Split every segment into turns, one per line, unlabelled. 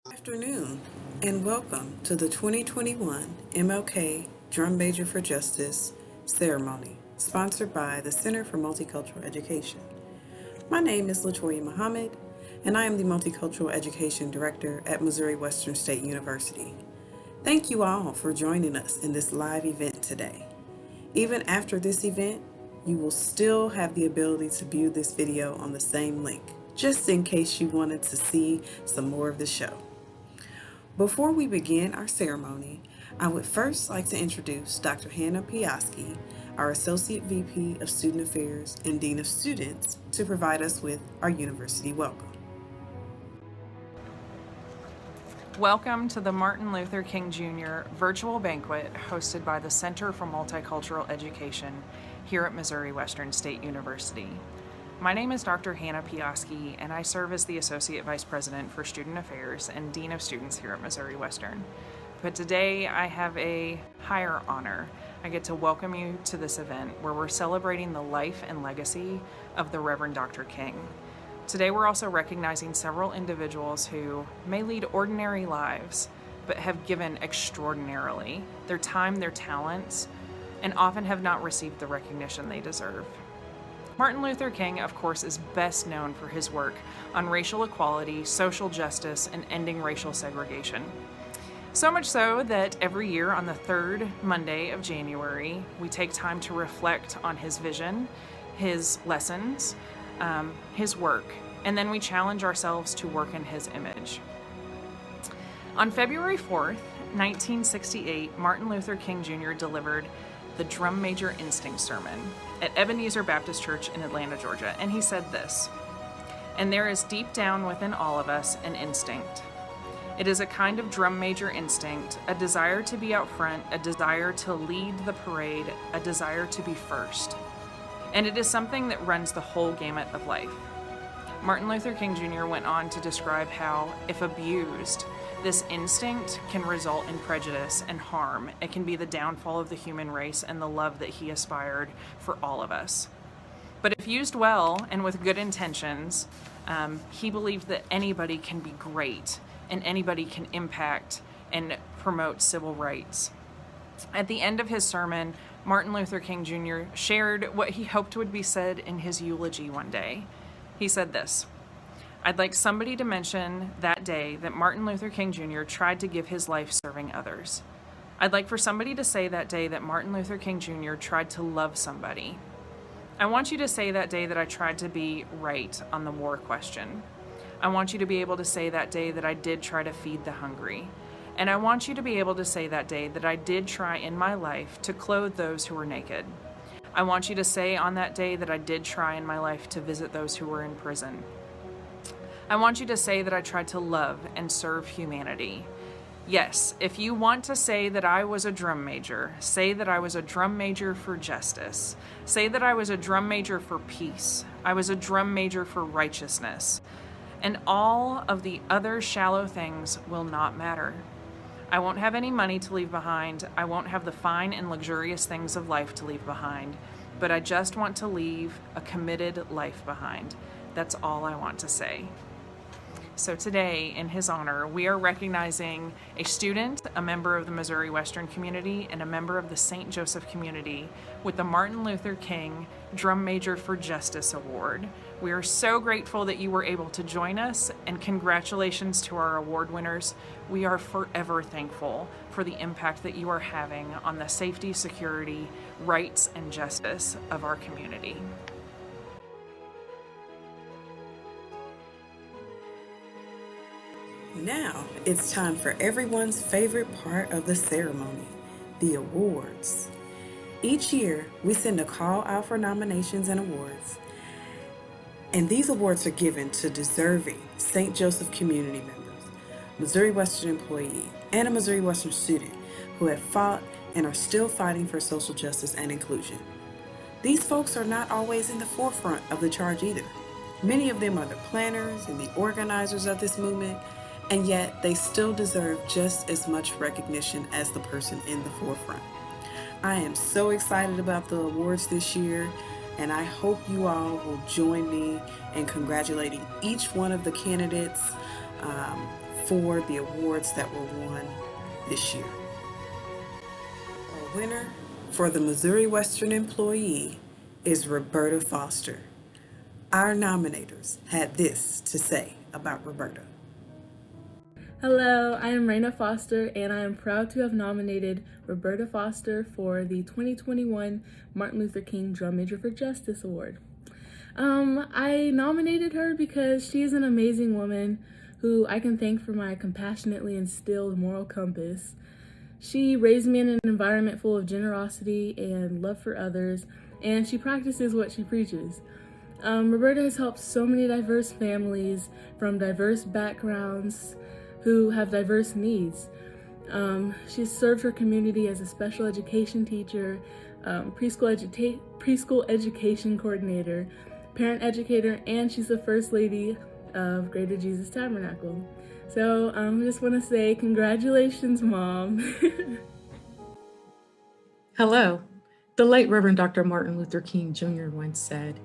Good afternoon, and welcome to the 2021 MLK Drum Major for Justice ceremony, sponsored by the Center for Multicultural Education. My name is Latoya Muhammad, and I am the Multicultural Education Director at Missouri Western State University. Thank you all for joining us in this live event today. Even after this event, you will still have the ability to view this video on the same link, just in case you wanted to see some more of the show. Before we begin our ceremony, I would first like to introduce Dr. Hannah Piaski, our Associate VP of Student Affairs and Dean of Students, to provide us with our university welcome.
Welcome to the Martin Luther King Jr. virtual banquet hosted by the Center for Multicultural Education here at Missouri Western State University. My name is Dr. Hannah Piaski, and I serve as the Associate Vice President for Student Affairs and Dean of Students here at Missouri Western. But today I have a higher honor. I get to welcome you to this event where we're celebrating the life and legacy of the Reverend Dr. King. Today we're also recognizing several individuals who may lead ordinary lives, but have given extraordinarily their time, their talents, and often have not received the recognition they deserve. Martin Luther King, of course, is best known for his work on racial equality, social justice, and ending racial segregation. So much so that every year on the third Monday of January, we take time to reflect on his vision, his lessons, his work, and then we challenge ourselves to work in his image. On February 4th, 1968, Martin Luther King Jr. delivered the Drum Major Instinct Sermon at Ebenezer Baptist Church in Atlanta, Georgia, and he said this: "And there is deep down within all of us an instinct. It is a kind of drum major instinct, a desire to be out front, a desire to lead the parade, a desire to be first. And it is something that runs the whole gamut of life." Martin Luther King Jr. went on to describe how, if abused, this instinct can result in prejudice and harm. It can be the downfall of the human race and the love that he aspired for all of us. But if used well and with good intentions, he believed that anybody can be great and anybody can impact and promote civil rights. At the end of his sermon, Martin Luther King Jr. shared what he hoped would be said in his eulogy one day. He said this: "I'd like somebody to mention that day that Martin Luther King Jr. tried to give his life serving others. I'd like for somebody to say that day that Martin Luther King Jr. tried to love somebody. I want you to say that day that I tried to be right on the war question. I want you to be able to say that day that I did try to feed the hungry. And I want you to be able to say that day that I did try in my life to clothe those who were naked. I want you to say on that day that I did try in my life to visit those who were in prison. I want you to say that I tried to love and serve humanity. Yes, if you want to say that I was a drum major, say that I was a drum major for justice. Say that I was a drum major for peace. I was a drum major for righteousness. And all of the other shallow things will not matter. I won't have any money to leave behind. I won't have the fine and luxurious things of life to leave behind. But I just want to leave a committed life behind. That's all I want to say." So today, in his honor, we are recognizing a student, a member of the Missouri Western community, and a member of the St. Joseph community with the Martin Luther King Drum Major for Justice Award. We are so grateful that you were able to join us, and congratulations to our award winners. We are forever thankful for the impact that you are having on the safety, security, rights, and justice of our community.
Now it's time for everyone's favorite part of the ceremony, the awards. Each year, we send a call out for nominations and awards, and these awards are given to deserving St. Joseph community members, Missouri Western employee, and a Missouri Western student who have fought and are still fighting for social justice and inclusion. These folks are not always in the forefront of the charge either. Many of them are the planners and the organizers of this movement, and yet they still deserve just as much recognition as the person in the forefront. I am so excited about the awards this year, and I hope you all will join me in congratulating each one of the candidates for the awards that were won this year. Our winner for the Missouri Western Employee is Roberta Foster. Our nominators had this to say about Roberta.
Hello, I am Raina Foster, and I am proud to have nominated Roberta Foster for the 2021 Martin Luther King Drum Major for Justice Award. I nominated her because she is an amazing woman who I can thank for my compassionately instilled moral compass. She raised me in an environment full of generosity and love for others, and she practices what she preaches. Roberta has helped so many diverse families from diverse backgrounds who have diverse needs. She's served her community as a special education teacher, preschool education coordinator, parent educator, and she's the First Lady of Greater Jesus Tabernacle. So I just want to say congratulations, Mom.
Hello. The late Reverend Dr. Martin Luther King Jr. once said,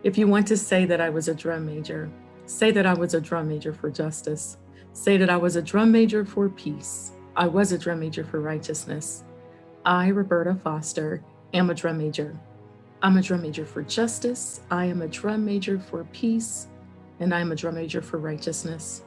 "If you want to say that I was a drum major, say that I was a drum major for justice. Say that I was a drum major for peace. I was a drum major for righteousness. I, Roberta Foster, am a drum major. I'm a drum major for justice. I am a drum major for peace, and I am a drum major for righteousness."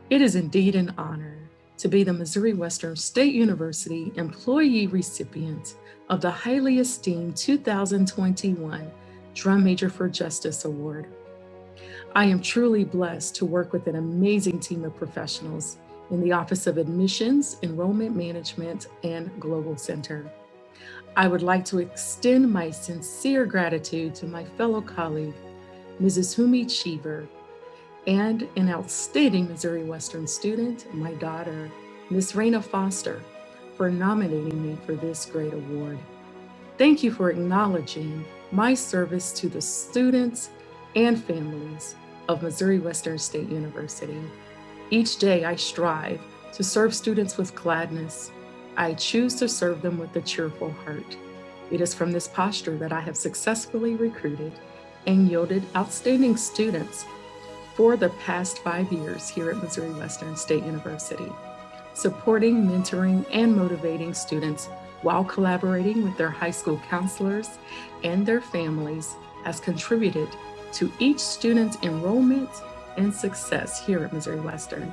It is indeed an honor to be the Missouri Western State University employee recipient of the highly esteemed 2021 Drum Major for Justice Award. I am truly blessed to work with an amazing team of professionals in the Office of Admissions, Enrollment Management, and Global Center. I would like to extend my sincere gratitude to my fellow colleague, Mrs. Humi Cheever, and an outstanding Missouri Western student, my daughter, Ms. Raina Foster, for nominating me for this great award. Thank you for acknowledging my service to the students and families of Missouri Western State University. Each day I strive to serve students with gladness. I choose to serve them with a cheerful heart. It is from this posture that I have successfully recruited and yielded outstanding students for the past 5 years here at Missouri Western State University, supporting, mentoring, and motivating students while collaborating with their high school counselors and their families has contributed to each student's enrollment and success here at Missouri Western.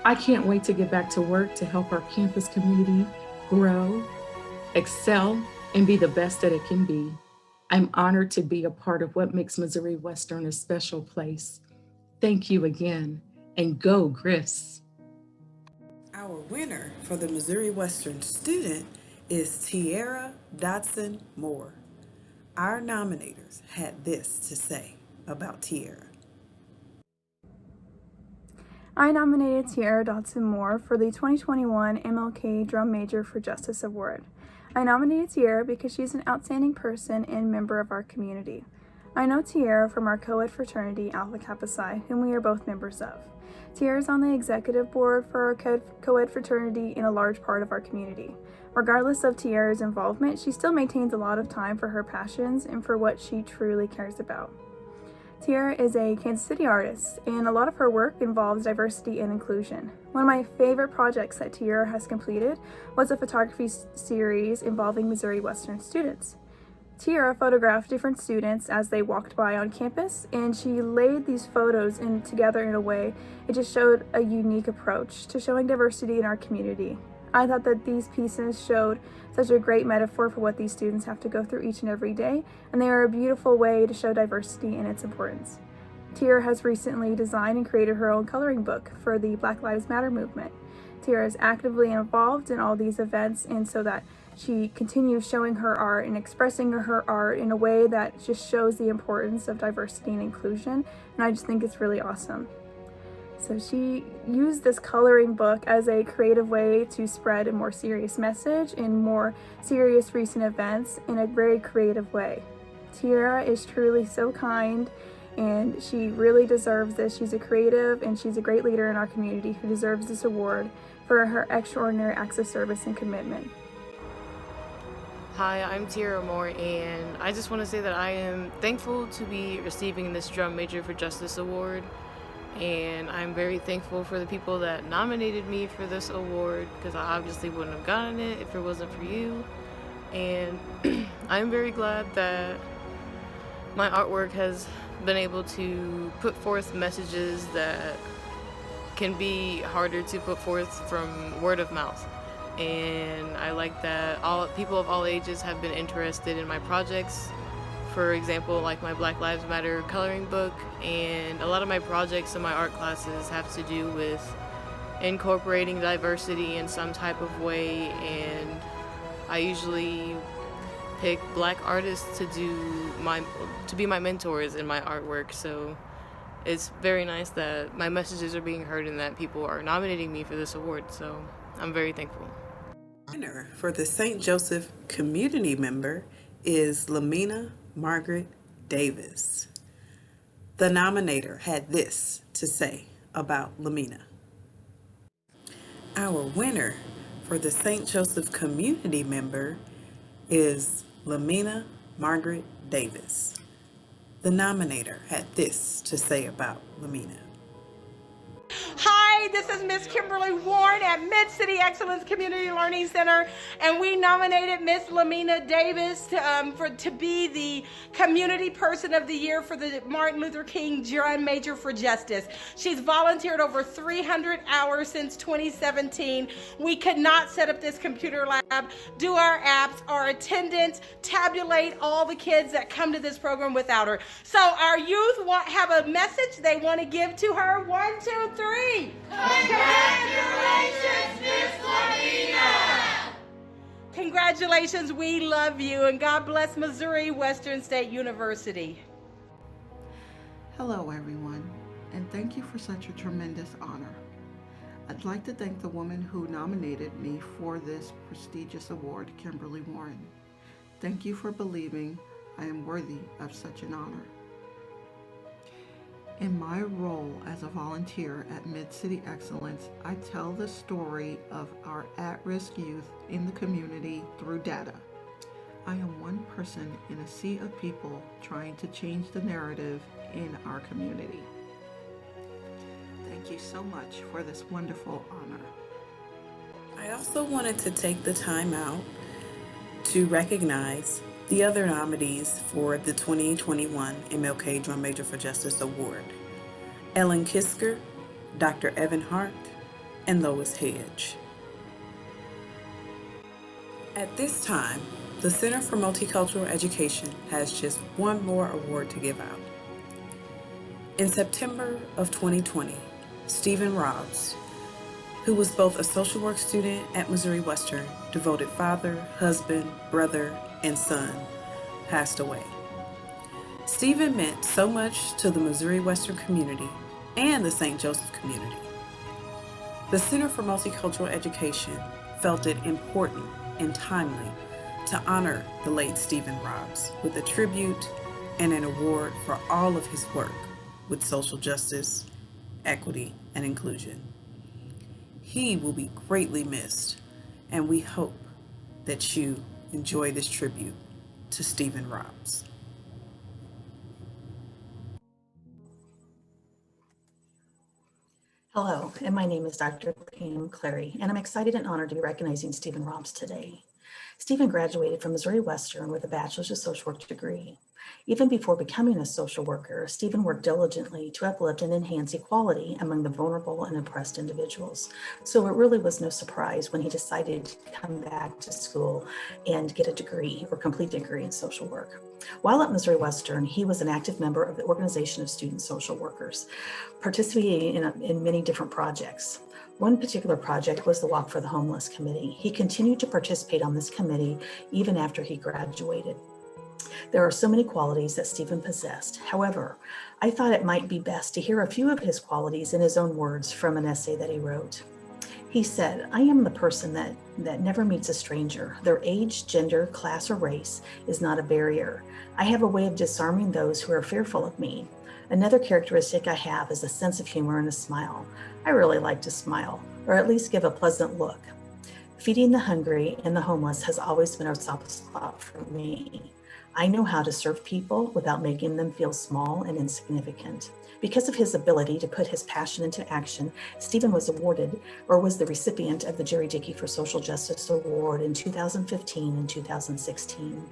I can't wait to get back to work to help our campus community grow, excel, and be the best that it can be. I'm honored to be a part of what makes Missouri Western a special place. Thank you again, and go Griffs.
Our winner for the Missouri Western student is Tiara Dodson Moore. Our nominators had this to say about Tiara.
I nominated Tiara Dodson Moore for the 2021 MLK Drum Major for Justice Award. I nominated Tiara because she's an outstanding person and member of our community. I know Tiara from our co-ed fraternity, Alpha Kappa Psi, whom we are both members of. Tiara is on the executive board for our co-ed fraternity in a large part of our community. Regardless of Tiara's involvement, she still maintains a lot of time for her passions and for what she truly cares about. Tiara is a Kansas City artist, and a lot of her work involves diversity and inclusion. One of my favorite projects that Tiara has completed was a photography series involving Missouri Western students. Tiara photographed different students as they walked by on campus, and she laid these photos together in a way it just showed a unique approach to showing diversity in our community. I thought that these pieces showed such a great metaphor for what these students have to go through each and every day, and they are a beautiful way to show diversity and its importance. Tiara has recently designed and created her own coloring book for the Black Lives Matter movement. Tiara is actively involved in all these events, and so that she continues showing her art and expressing her art in a way that just shows the importance of diversity and inclusion, and I just think it's really awesome. So she used this coloring book as a creative way to spread a more serious message in more serious recent events in a very creative way. Tiara is truly so kind, and she really deserves this. She's a creative and she's a great leader in our community who deserves this award for her extraordinary acts of service and commitment.
Hi, I'm Tiara Moore, and I just want to say that I am thankful to be receiving this Drum Major for Justice Award. And I'm very thankful for the people that nominated me for this award, because I obviously wouldn't have gotten it if it wasn't for you. And I'm very glad that my artwork has been able to put forth messages that can be harder to put forth from word of mouth. And I like that all people of all ages have been interested in my projects. For example, like my Black Lives Matter coloring book, and a lot of my projects in my art classes have to do with incorporating diversity in some type of way, and I usually pick Black artists to be my mentors in my artwork. So it's very nice that my messages are being heard and that people are nominating me for this award. So I'm very thankful.
Winner for the St. Joseph community member is Lamina Margaret Davis. The nominator had this to say about Lamina. Our winner for the St. Joseph community member is Lamina Margaret Davis. The nominator had this to say about Lamina.
Hi, this is Miss Kimberly Warren at Mid-City Excellence Community Learning Center, and we nominated Miss Lamina Davis to be the Community Person of the Year for the Martin Luther King Drum Major for Justice. She's volunteered over 300 hours since 2017. We could not set up this computer lab, do our apps, our attendance, tabulate all the kids that come to this program without her. So our youth have a message they want to give to her. 1, 2, 3. Congratulations, Miss Lamina! Congratulations, we love you, and God bless Missouri Western State University.
Hello, everyone, and thank you for such a tremendous honor. I'd like to thank the woman who nominated me for this prestigious award, Kimberly Warren. Thank you for believing I am worthy of such an honor. In my role as a volunteer at Mid-City Excellence, I tell the story of our at-risk youth in the community through data. I am one person in a sea of people trying to change the narrative in our community. Thank you so much for this wonderful honor.
I also wanted to take the time out to recognize the other nominees for the 2021 MLK Drum Major for Justice Award: Ellen Kisker, Dr. Evan Hart, and Lois Hedge. At this time, the Center for Multicultural Education has just one more award to give out. In September of 2020, Stephen Robbs, who was both a social work student at Missouri Western, devoted father, husband, brother, and son, passed away. Stephen meant so much to the Missouri Western community and the St. Joseph community. The Center for Multicultural Education felt it important and timely to honor the late Stephen Robbs with a tribute and an award for all of his work with social justice, equity, and inclusion. He will be greatly missed, and we hope that you enjoy this tribute to Stephen Robbs.
Hello, and my name is Dr. Pam Clary, and I'm excited and honored to be recognizing Stephen Robbs today. Stephen graduated from Missouri Western with a bachelor's of social work degree. Even before becoming a social worker, Stephen worked diligently to uplift and enhance equality among the vulnerable and oppressed individuals. So it really was no surprise when he decided to come back to school and get a degree or complete a degree in social work. While at Missouri Western, he was an active member of the Organization of Student Social Workers, participating in many different projects. One particular project was the Walk for the Homeless Committee. He continued to participate on this committee even after he graduated. There are so many qualities that Stephen possessed. However, I thought it might be best to hear a few of his qualities in his own words from an essay that he wrote. He said, "I am the person that never meets a stranger. Their age, gender, class, or race is not a barrier. I have a way of disarming those who are fearful of me. Another characteristic I have is a sense of humor and a smile. I really like to smile, or at least give a pleasant look. Feeding the hungry and the homeless has always been a soft spot for me. I know how to serve people without making them feel small and insignificant. Because of his ability to put his passion into action, Stephen was awarded or was the recipient of the Jerry Dickey for Social Justice Award in 2015 and 2016.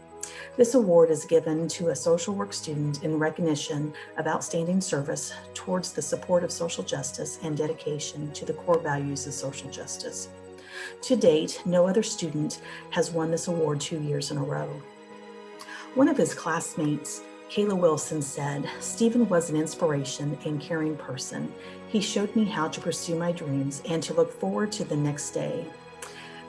This award is given to a social work student in recognition of outstanding service towards the support of social justice and dedication to the core values of social justice. To date, no other student has won this award 2 years in a row. One of his classmates, Kayla Wilson, said, "Stephen was an inspiration and caring person. He showed me how to pursue my dreams and to look forward to the next day."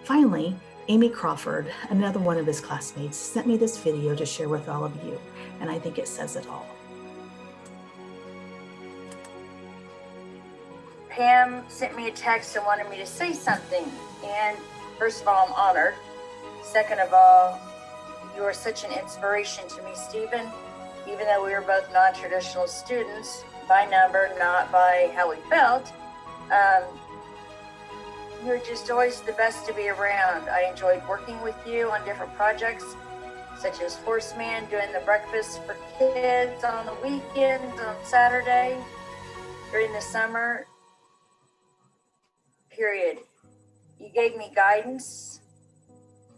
Finally, Amy Crawford, another one of his classmates, sent me this video to share with all of you, and I think it says it all.
Pam sent me a text and wanted me to say something. And first of all, I'm honored. Second of all, you are such an inspiration to me, Stephen. Even though we were both non-traditional students, by number, not by how we felt, you're just always the best to be around. I enjoyed working with you on different projects, such as Horseman, doing the breakfast for kids on the weekends, on Saturday, during the summer, period. You gave me guidance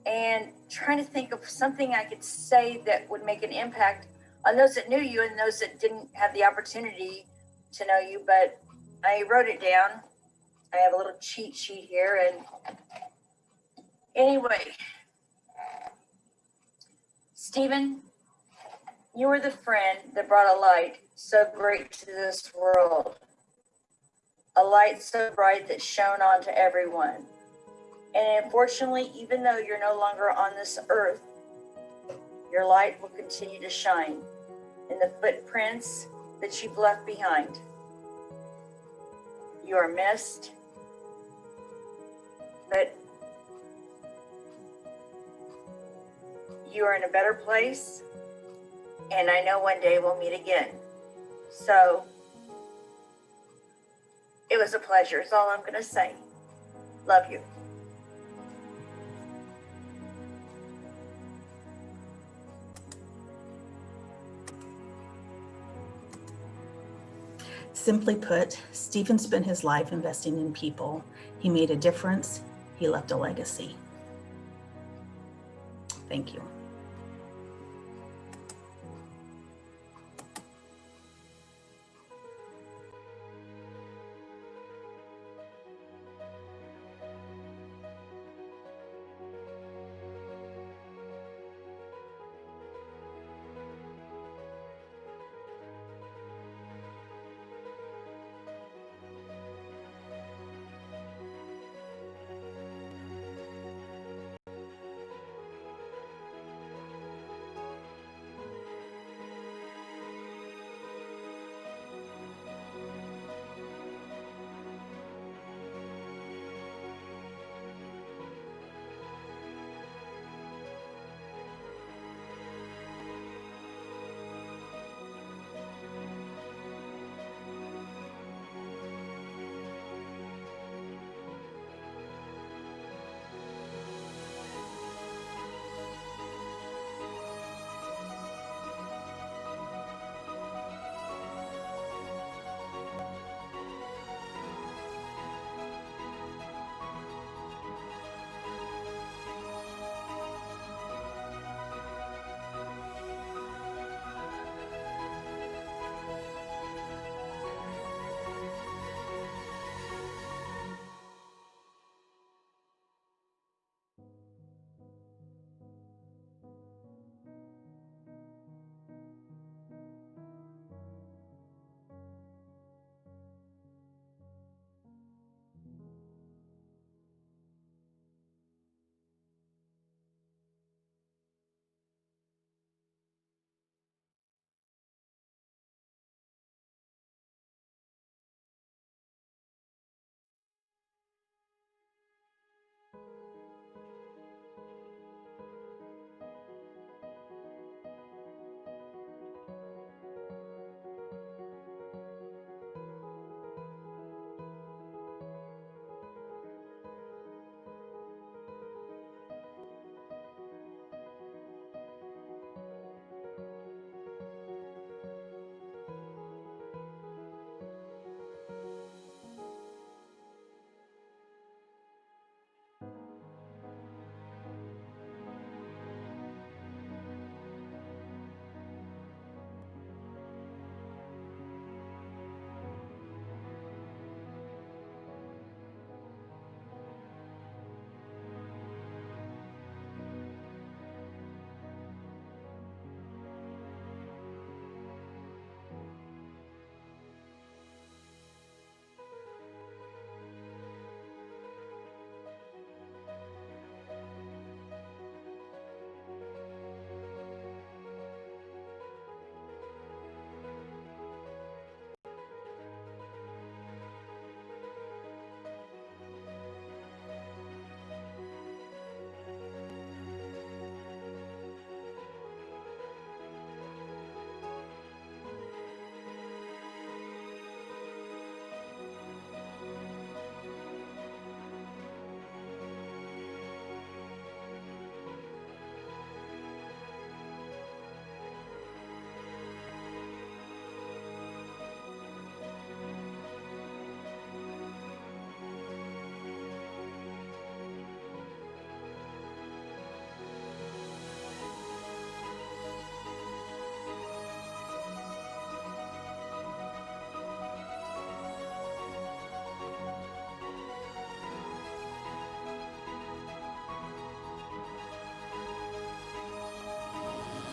and trying to think of something I could say that would make an impact on those that knew you and those that didn't have the opportunity to know you, but I wrote it down. I have a little cheat sheet here, and anyway, Stephen, you were the friend that brought a light so great to this world, a light so bright that shone on to everyone. And unfortunately, even though you're no longer on this earth, your light will continue to shine in the footprints that you've left behind. You are missed, but you are in a better place, and I know one day we'll meet again. So it was a pleasure, is all I'm going to say. Love you.
Simply put, Stephen spent his life investing in people. He made a difference. He left a legacy. Thank you.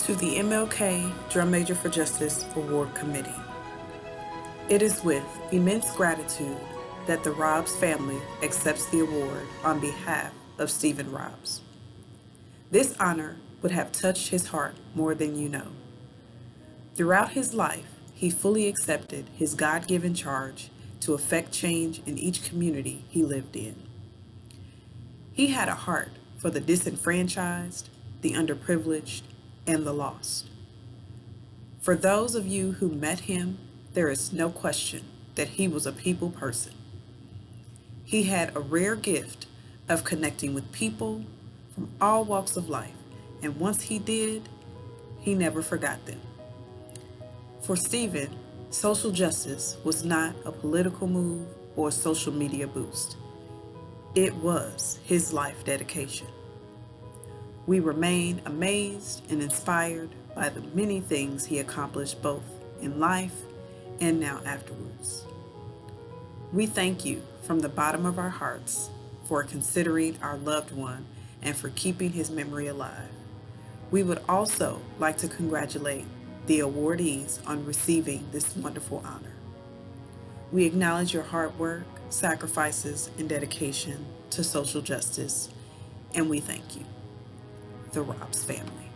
to the MLK Drum Major for Justice Award Committee. It is with immense gratitude that the Robs family accepts the award on behalf of Stephen Robs. This honor would have touched his heart more than you know. Throughout his life, he fully accepted his God-given charge to effect change in each community he lived in. He had a heart for the disenfranchised, the underprivileged, and the lost. For those of you who met him, there is no question that he was a people person. He had a rare gift of connecting with people from all walks of life, and once he did, he never forgot them. For Stephen, social justice was not a political move or a social media boost. It was his life dedication. We remain amazed and inspired by the many things he accomplished both in life and now afterwards. We thank you from the bottom of our hearts for considering our loved one and for keeping his memory alive. We would also like to congratulate the awardees on receiving this wonderful honor. We acknowledge your hard work, sacrifices, and dedication to social justice, and we thank you. The Robs family.